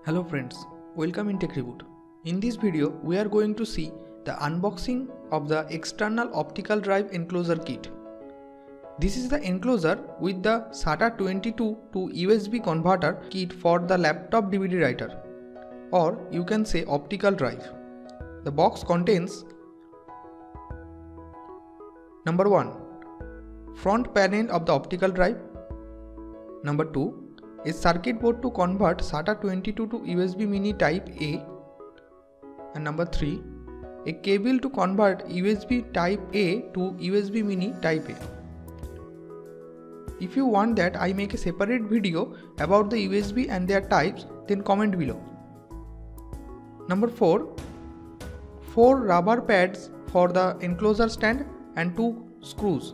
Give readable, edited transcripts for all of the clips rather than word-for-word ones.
Hello friends, welcome in Tech Reboot. In this video, we are going to see the unboxing of the external optical drive enclosure kit. This is the enclosure with the SATA 22 to USB converter kit for the laptop DVD writer, or you can say optical drive. The box contains number 1. Front panel of the optical drive. Number 2. A circuit board to convert SATA 22 to USB mini type A. And number 3. A cable to convert USB type A to USB mini type A. If you want that I make a separate video about the USB and their types, then comment below. Number 4. 4 rubber pads for the enclosure stand and 2 screws.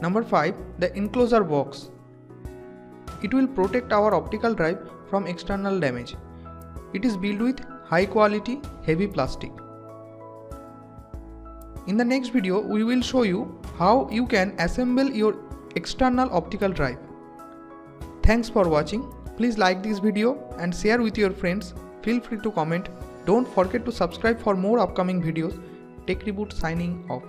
Number 5. The enclosure box. It will protect our optical drive from external damage. It is built with high quality heavy plastic. In the next video, we will show you how you can assemble your external optical drive. Thanks for watching. Please like this video and share with your friends. Feel free to comment. Don't forget to subscribe for more upcoming videos. Tech Reboot signing off.